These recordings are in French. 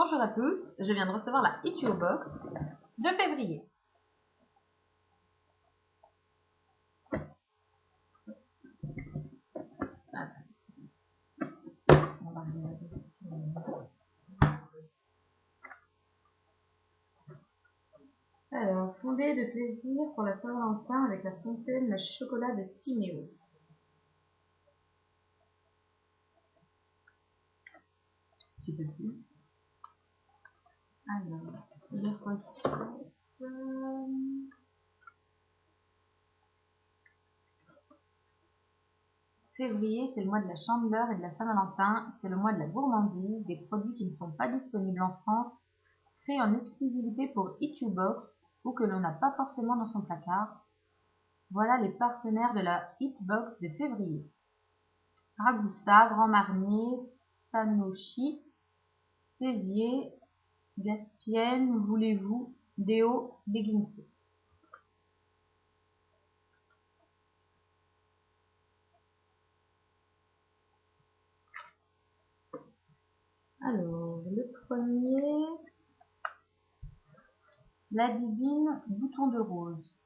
Bonjour à tous, je viens de recevoir la Eat Your Box de février. Alors, fondée de plaisir pour la Saint-Valentin avec la fontaine à chocolat de Siméo. Tu peux plus. Alors, les recettes. Février, c'est le mois de la Chandeleur et de la Saint-Valentin. C'est le mois de la gourmandise, des produits qui ne sont pas disponibles en France, créés en exclusivité pour Eat Your Box ou que l'on n'a pas forcément dans son placard. Voilà les partenaires de la Eat Box de février. Ragusa, Grand Marnier, Tanochi, Tézier, Gaspienne, Voulez-vous, Déo, Beguinsé. Alors, le premier, la divine, bouton de rose.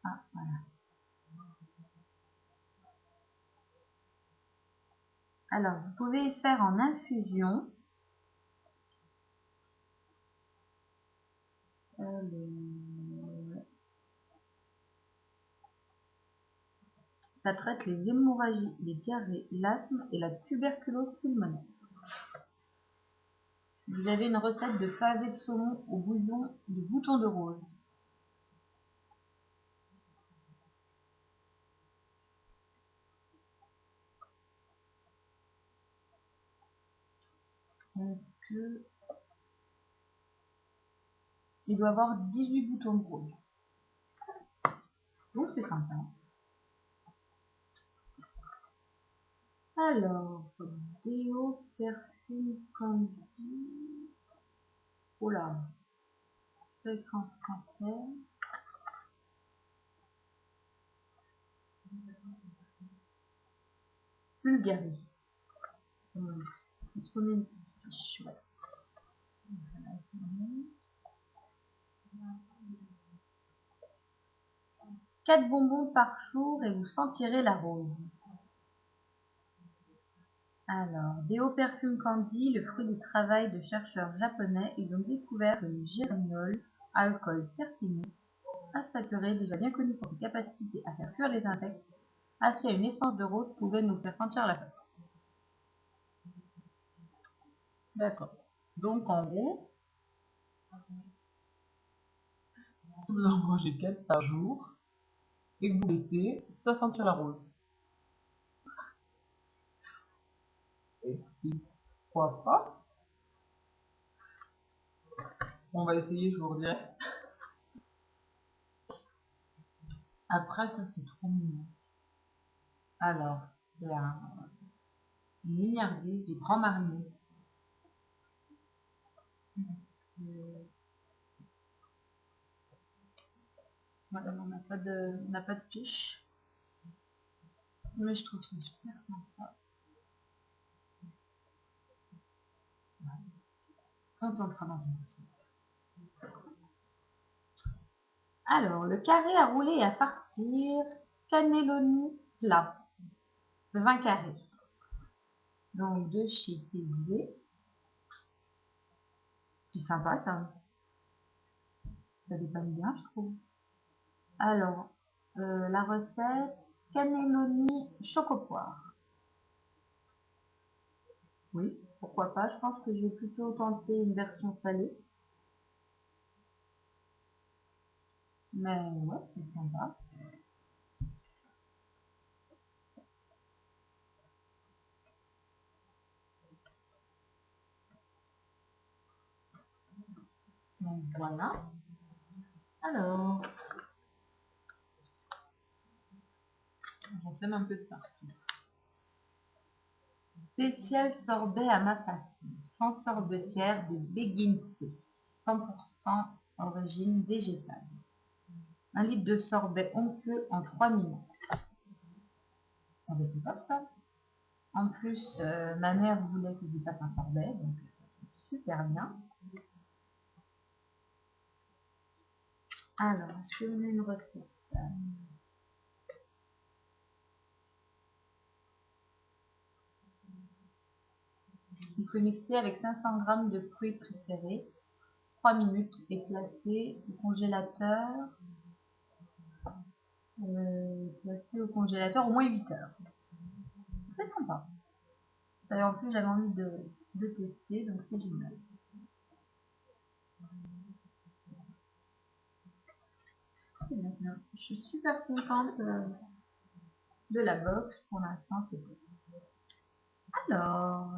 Ah, voilà. Alors, vous pouvez faire en infusion. Ça traite les hémorragies, les diarrhées, l'asthme et la tuberculose pulmonaire. Vous avez une recette de pavé de saumon au bouillon de bouton de rose. Donc, il doit avoir 18 boutons de rose. Donc c'est sympa. Alors, déo, perfume, candy. Oh là, c'est écran français. Bulgarie. Est-ce qu'on a une petite fiche? Ouais. 4 bonbons par jour et vous sentirez la rose. Alors, déo perfume candy, le fruit du travail de chercheurs japonais, ils ont découvert le géraniol, alcool terpénique, insaturé, déjà bien connu pour ses capacités à faire fuir les insectes, assis à une essence de rose pouvait nous faire sentir la fête. D'accord. Donc en gros, vous en mangez 4 par jour et que vous laissez, ça sentir la rose. Et puis, pourquoi pas? On va essayer, je vous redirai. Après, ça c'est trop mignon. Alors, la mignardise du Grand Marnier. Voilà, on n'a pas de fiche. Mais je trouve ça super sympa. Quand on travaille dans une recette. Alors, le carré à rouler et à farcir, cannelloni plat, 20 carrés. Donc, de chez Tézier. C'est sympa ça. Ça dépanne bien, je trouve. Alors, la recette, cannelloni chocopoire. Oui, pourquoi pas. Je pense que je vais plutôt tenter une version salée. Mais ouais, c'est sympa. Donc voilà. Alors, j'en sème un peu de partout. Spécial sorbet à ma façon, sans sorbetière de Beguinsé, 100% origine végétale. 1 litre de sorbet onctueux en 3 minutes. Ah ben, c'est top ça. En plus, ma mère voulait que je lui fasse un sorbet, donc super bien. Alors, est-ce que on a une recette? Il faut mixer avec 500 g de fruits préférés, 3 minutes et placer au congélateur. Placer au congélateur au moins 8 heures. C'est sympa. D'ailleurs, en plus, j'avais envie de tester, donc c'est génial. C'est bien, c'est bien. Je suis super contente de la box. Pour l'instant, c'est bon. Alors,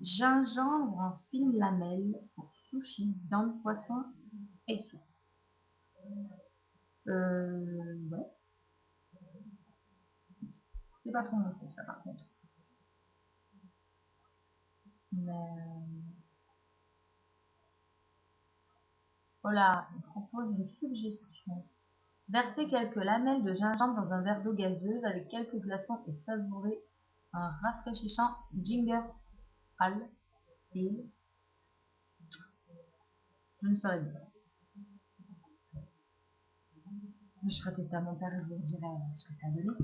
gingembre en fines lamelles pour sushi, viande, poisson et soupe. Ouais. C'est pas trop mon truc, ça, par contre. Mais voilà, on propose une suggestion. Versez quelques lamelles de gingembre dans un verre d'eau gazeuse avec quelques glaçons et savourez un rafraîchissant ginger ale et je ne saurais dire. Je ferai tester à mon père et je vous dirai ce que ça a donné.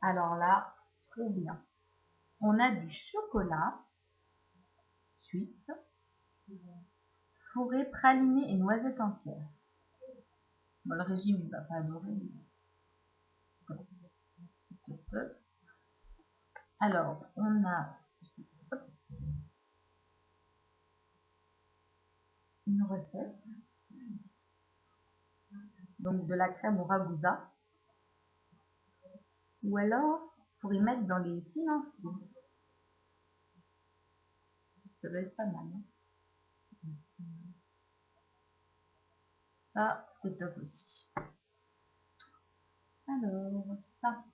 Alors là, trop bien. On a du chocolat suisse, fourré, praliné et noisette entière. Bon, le régime, il ne va pas adorer. Mais... Alors, on a une recette. Donc, de la crème au ragoût. Ou alors, pour y mettre dans les financiers. Ça doit être pas mal. Hein, ça, c'est top aussi. Alors, ça.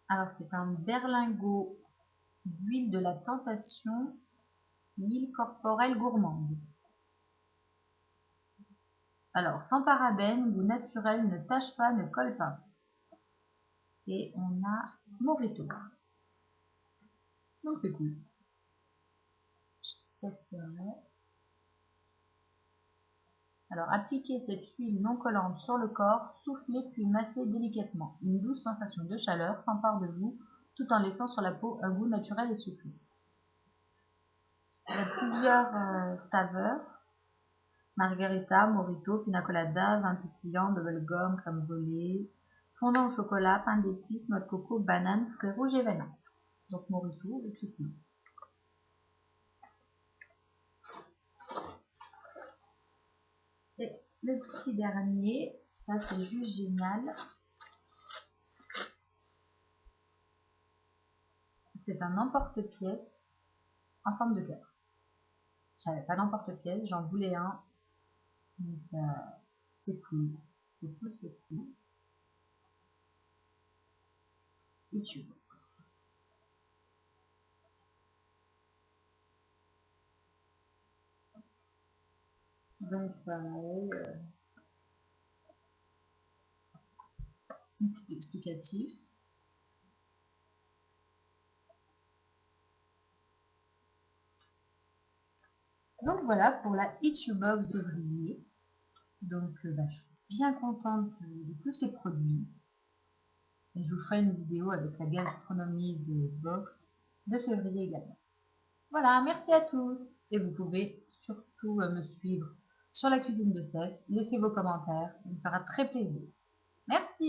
Alors, c'est un berlingot d'huile de la tentation, huile corporelle gourmande. Alors, sans parabènes, goût naturel, ne tâche pas, ne colle pas. Et on a Morito. Donc, c'est cool. Je testerai. Alors, appliquez cette huile non collante sur le corps, soufflez puis massez délicatement. Une douce sensation de chaleur s'empare de vous, tout en laissant sur la peau un goût naturel et soufflé. Il y a plusieurs saveurs. Margarita, Morito, Pina Colada, vin pétillant, bubblegum, crème brûlée, fondant au chocolat, pain d'épices, noix de coco, banane, fruits rouges et vanille. Donc Morito, et c'est tout. Et le petit dernier, ça c'est juste génial. C'est un emporte-pièce en forme de cœur. J'avais pas d'emporte-pièce, j'en voulais un. Donc c'est cool. C'est cool, c'est cool. Et tu box. Donc pareil, un petit explicatif. Donc voilà pour la Itchubox février. Donc je suis bien contente de tous ces produits. Et je vous ferai une vidéo avec la gastronomie box de février également. Voilà, merci à tous. Et vous pouvez surtout me suivre sur la cuisine de Steph. Laissez vos commentaires, ça me fera très plaisir. Merci.